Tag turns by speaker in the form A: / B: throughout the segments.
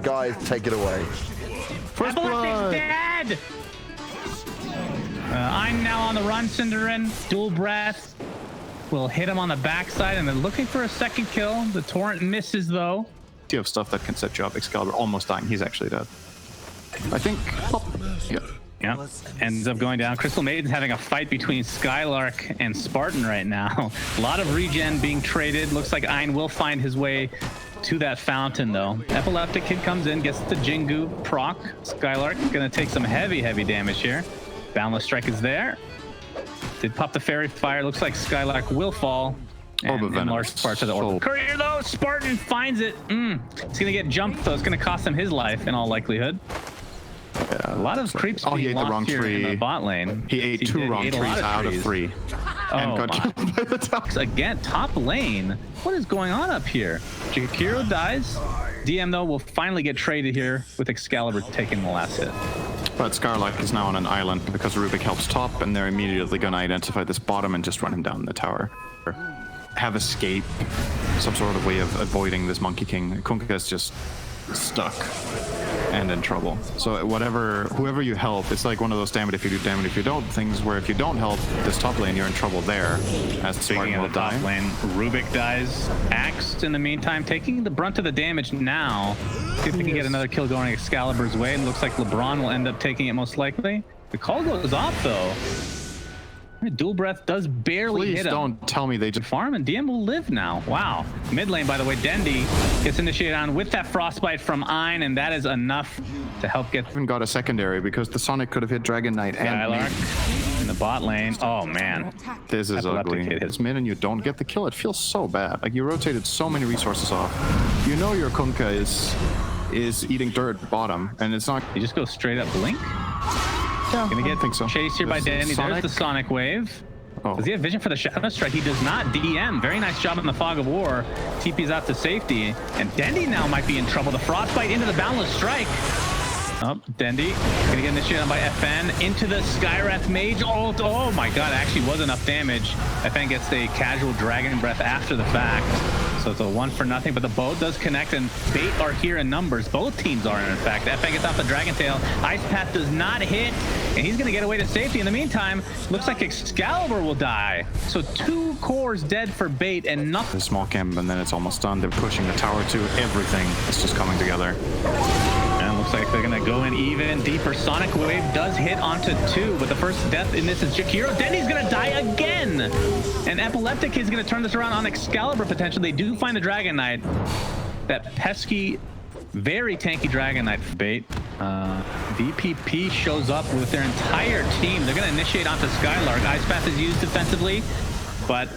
A: guys, take it away.
B: First blood. Dead. I'm now on the run, Cinderin. Dual breath. Will hit him on the backside, and they're looking for a second kill. The torrent misses, though.
C: You have stuff that can set you up. Xcalibur almost dying. He's actually dead. I think.
B: Yeah. Ends up going down. Crystal Maiden's having a fight between Skylark and Spartan right now. A lot of regen being traded. Looks like Ein will find his way to that fountain, though. Epileptic Kid comes in, gets the Jingu proc. Skylark gonna take some heavy damage here. Boundless Strike is there. Did pop the Fairy Fire. Looks like Skylark will fall. And in large parts of the orb. Courier, though, Spartan finds it. It's gonna get jumped, though. It's gonna cost him his life in all liklikelihood.
C: Yeah,
B: a lot of creeps
C: he
B: being
C: ate
B: lost
C: the wrong
B: here
C: tree.
B: in the bot lane.
C: He ate two wrong trees out of 3. And got killed by the top.
B: Again, top lane. What is going on up here? Jakiro dies. DM, though, will finally get traded here with Excalibur taking the last hit.
C: But Skylark is now on an island because Rubik helps top, and they're immediately going to identify this bottom and just run him down the tower. Have escape, some sort of way of avoiding this Monkey King. Kunkka is just stuck and in trouble. So whoever you help, it's like one of those damn it if you do, damn it if you don't things where if you don't help this top lane, you're in trouble there. As
B: Speaking of the top lane, Rubik dies. Axed in the meantime, taking the brunt of the damage now. See if we can get another kill going Excalibur's way. It looks like LeBron will end up taking it most likely. The call goes off though. Dual breath does barely hit him.
C: Please don't tell me they just
B: farm, and DM will live now. Wow. Mid lane, by the way, Dendi gets initiated on with that frostbite from Ein, and that is enough to help get.
C: Even got a secondary because the Sonic could have hit Dragon Knight and
B: Skylark in the bot lane. Oh man,
C: this is ugly. It's mid and you don't get the kill. It feels so bad. Like you rotated so many resources off. You know your Kunkka is eating dirt bottom, and it's not.
B: You just go straight up blink.
C: Yeah,
B: gonna get
C: so.
B: chased here by Dendi. There's the Sonic Wave.
C: Oh.
B: Does he have vision for the Shadow Strike? He does not. DM, very nice job in the Fog of War. TP's out to safety, and Dendi now might be in trouble. The Frostbite into the Boundless Strike. Oh, Dendi gonna get initiated on by FN into the skywrath mage. Oh my god, actually was enough damage. FN gets the casual Dragon Breath after the fact. So it's a 1-for-0, but the bow does connect, and Bait are here in numbers. Both teams are, in fact. FN gets off the Dragon Tail. Ice Path does not hit, and he's going to get away to safety. In the meantime, looks like Excalibur will die. So 2 cores dead for Bait, and nothing.
C: The small camp, and then it's almost done. They're pushing the tower too. Everything is just coming together.
B: And it looks like they're going to go in even deeper. Sonic Wave does hit onto 2, but the first death in this is Jakiro. Dendi's going to die again, and Epileptic is going to turn this around on Excalibur potentially. They do find the Dragon Knight. That pesky, very tanky Dragon Knight for Bait. VP shows up with their entire team. They're going to initiate onto Skylark. Ice Path is used defensively, but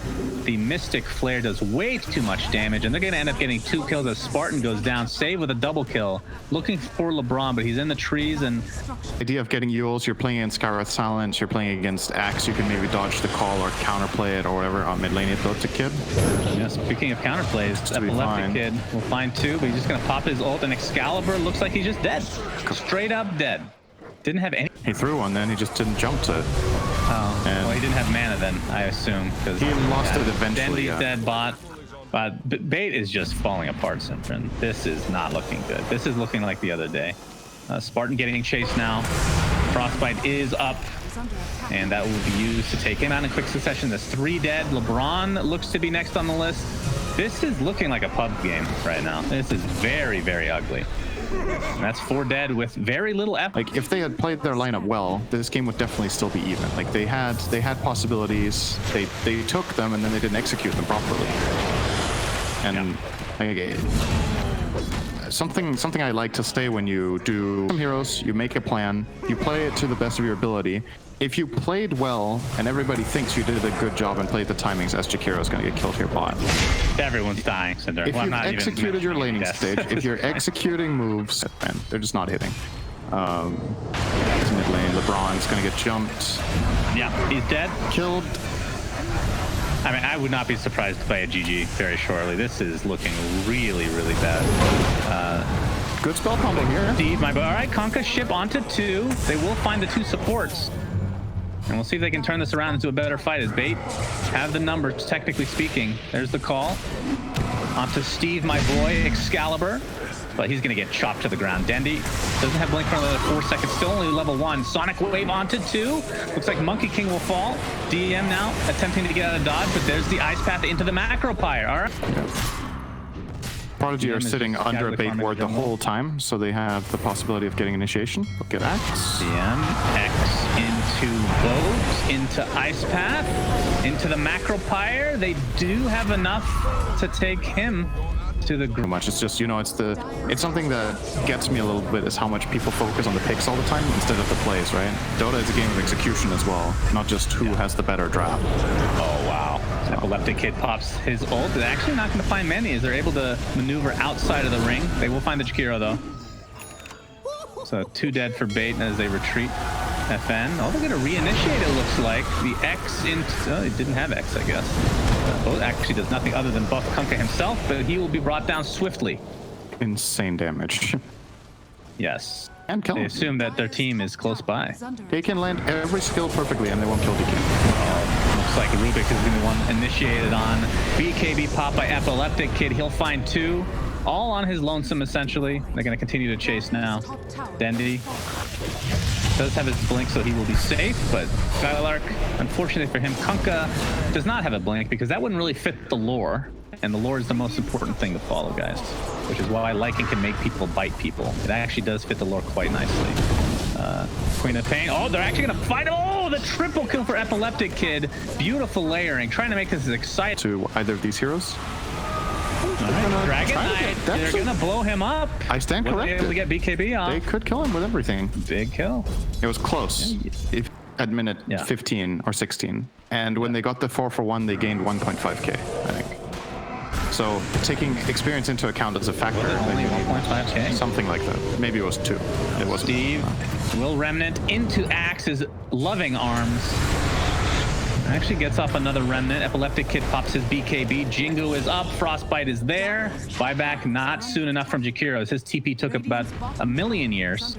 B: the Mystic Flare does way too much damage, and they're going to end up getting 2 kills as Spartan goes down. Save with a double kill. Looking for LeBron, but he's in the trees. And
C: the idea of getting Yules, you're playing against Skywrath Silence, you're playing against Axe, you can maybe dodge the call or counterplay it or whatever on mid lane. You throw it to Kid.
B: Yeah, speaking of counterplays, Epileptic Kid will find 2, but he's just going to pop his ult, and Excalibur looks like he's just dead. Straight up dead. Didn't have any.
C: He threw one, then he just didn't jump to it.
B: Oh, and well, he didn't have mana then, I assume.
C: He lost it eventually.
B: Dendi's dead bot. But Bait is just falling apart, Simpson. This is not looking good. This is looking like the other day. Spartan getting chased now. Frostbite is up, and that will be used to take him out in quick succession. There's 3 dead. LeBron looks to be next on the list. This is looking like a pub game right now. This is very, very ugly. And that's 4 dead with very little effort.
C: Like if they had played their lineup well, this game would definitely still be even. Like they had possibilities. They took them and then they didn't execute them properly. And something I like to say when you do some heroes, you make a plan, you play it to the best of your ability. If you played well and everybody thinks you did a good job and played the timings, as Jakiro is going to get killed here bot.
B: Everyone's dying. So
C: if you've executed your laning stage, if you're executing moves, man, they're just not hitting. It's mid lane. LeBron's going to get jumped.
B: Yeah, he's dead.
C: Killed.
B: I mean, I would not be surprised by a GG very shortly. This is looking really, really bad.
C: Good spell combo here.
B: Steve, my boy. All right, Kunkka ship onto 2. They will find the 2 supports. And we'll see if they can turn this around into a better fight as Bait have the numbers, technically speaking. There's the call. Onto Steve, my boy, Excalibur. but he's going to get chopped to the ground. Dendi doesn't have blink for another 4 seconds. Still only level 1. Sonic Wave onto 2. Looks like Monkey King will fall. DM now attempting to get out of dodge, but there's the ice path into the macro pyre. All right.
C: Prodigy are sitting under a bait ward the whole time, so they have the possibility of getting initiation. Look at X.
B: DM, X into boat, into ice path, into the macro pyre. They do have enough to take him to the group.
C: Much. It's just, you know, it's something that gets me a little bit is how much people focus on the picks all the time instead of the plays, right? Dota is a game of execution as well, not just who has the better draft.
B: Oh, wow. Epileptic Kid pops his ult. They're actually not going to find many as they're able to maneuver outside of the ring. They will find the Jakiro, though. So 2 dead for bait as they retreat. FN. Oh, they're going to reinitiate, it looks like. The X into... Oh, he didn't have X, I guess. Both actually does nothing other than buff Kunkka himself, but he will be brought down swiftly.
C: Insane damage.
B: Yes.
C: And kill
B: They
C: him.
B: assume that their team is close by.
C: They can land every skill perfectly and they won't kill DK.
B: Looks like Rubik is going to be one initiated on. BKB pop by Epileptic Kid. He'll find 2. All on his lonesome, essentially. They're going to continue to chase now. Dendi does have his blink, so he will be safe, but Skylark, unfortunately for him, Kunkka does not have a blink because that wouldn't really fit the lore, and the lore is the most important thing to follow, guys, which is why Lycan can make people bite people. It actually does fit the lore quite nicely. Queen of Pain. Oh, they're actually going to fight. Oh, the triple kill for Epileptic Kid. Beautiful layering, trying to make this as exciting.
C: To either of these heroes.
B: Dragon Knight, they're gonna blow him up.
C: I stand corrected.
B: Able to get BKB off.
C: They could kill him with everything.
B: Big kill.
C: It was close. If at minute 15 or 16, and when they got the 4-for-1, they gained 1.5k, I think. So taking experience into account as a factor,
B: Only 1.5k.
C: something like that. Maybe it was 2. It wasn't.
B: Steve will remnant into Axe's loving arms. Actually gets off another remnant. Epileptic Kid pops his BKB. Jingu is up. Frostbite is there. Buyback not soon enough from Jakiros. His TP took about 1,000,000 years.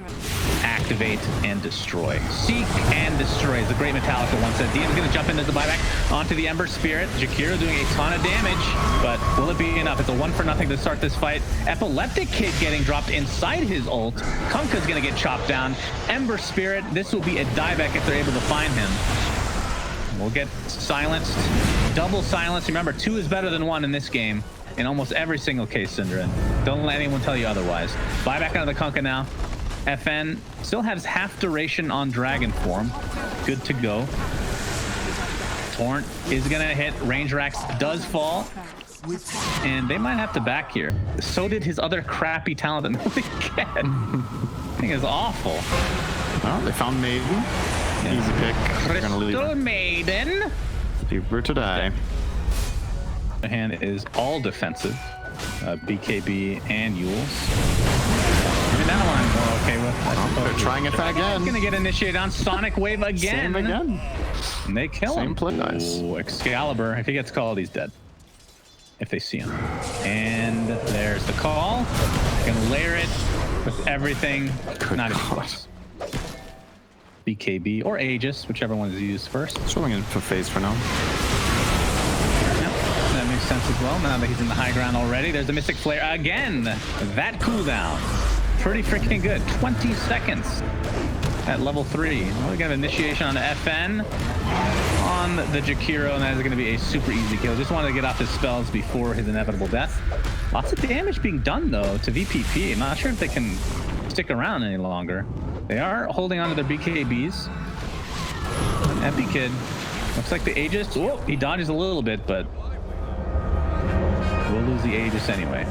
B: Activate and destroy. Seek and destroy is a great Metallica one said. DM's going to jump into the buyback onto the Ember Spirit. Jakiro doing a ton of damage, but will it be enough? It's a 1-for-0 to start this fight. Epileptic Kid getting dropped inside his ult. Kunkka's going to get chopped down. Ember Spirit, this will be a dieback if they're able to find him. We'll get silenced. Double silence. Remember, 2 is better than 1 in this game. In almost every single case, Synderen. Don't let anyone tell you otherwise. Buyback onto the Kunkka now. FN still has half duration on Dragon form. Good to go. Torrent is going to hit. Range Rax does fall. And they might have to back here. So did his other crappy talent that nobody get. I think it's awful.
C: Well, they found Maiden. Easy pick. They're gonna leave
B: Crystal
C: her.
B: Maiden.
C: Leave her to die.
B: The hand is all defensive. BKB and Yules. I mean, that one I'm more okay with.
C: They're trying it again.
B: Gonna get initiated on Sonic Wave again.
C: Same again.
B: And they kill him.
C: Same play, guys.
B: Ooh, Xcalibur. If he gets called, he's dead. If they see him. And there's the call. Gonna layer it with everything.
C: Good
B: Not even
C: God.
B: close. BKB or Aegis, whichever one is used first.
C: Swinging in for phase for now.
B: Yep, that makes sense as well. Now that he's in the high ground already, there's the Mystic Flare again. That cooldown, pretty freaking good. 20 seconds at level 3. Well, we got an initiation on the FN on the Jakiro, and that is going to be a super easy kill. Just wanted to get off his spells before his inevitable death. Lots of damage being done though to VPP. I'm not sure if they can stick around any longer. They are holding on to their BKBs. Epi Kid. Looks like the Aegis. Oh, he dodges a little bit, but we'll lose the Aegis anyway.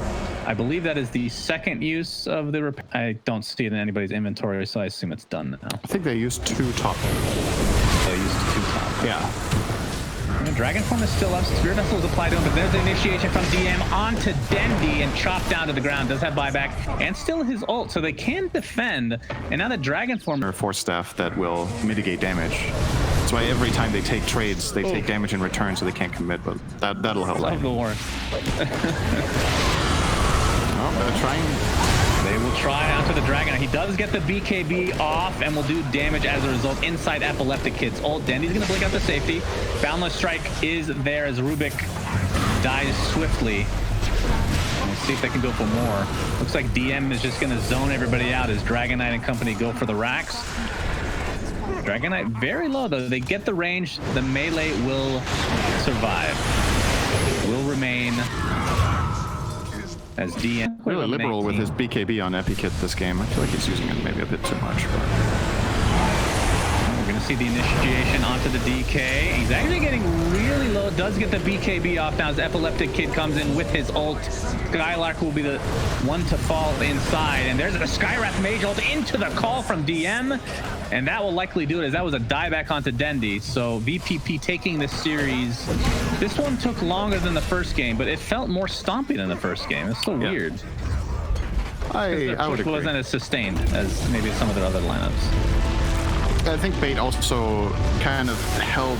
B: I believe that is the second use of the repair. I don't see it in anybody's inventory, so I assume it's done now.
C: I think they used 2 top.
B: They used 2 top.
C: Yeah.
B: And Dragon Form is still up. Spirit Vessel is applied to him, but there's the initiation from DM onto Dendi and chopped down to the ground. Does have buyback and still his ult, so they can defend. And now the Dragon Form...
C: Or Force Staff that will mitigate damage. That's why every time they take trades, they take damage in return, so they can't commit, but that'll help.
B: Love the war.
C: Oh, they're trying.
B: They will try onto the Dragon. He does get the BKB off and will do damage as a result inside Epileptic Kid's ult. Dendi's going to blink out the safety. Boundless Strike is there as Rubik dies swiftly. We'll see if they can go for more. Looks like DM is just going to zone everybody out as Dragon Knight and company go for the racks. Dragon Knight very low, though. They get the range. The melee will survive. Will remain as DM.
C: Really liberal with his BKB on Epikit this game. I feel like he's using it maybe a bit too much. But...
B: we're going to see the initiation onto the DK. He's actually getting really low. Does get the BKB off now as Epileptic Kid comes in with his ult. Skylark will be the one to fall inside. And there's a Skywrath Mage ult into the call from DM. And that will likely do it, as that was a dieback onto Dendi. So VPP taking this series. This one took longer than the first game, but it felt more stompy than the first game. It's so weird.
C: I would agree.
B: It wasn't as sustained as maybe some of their other lineups.
C: I think Bait also kind of held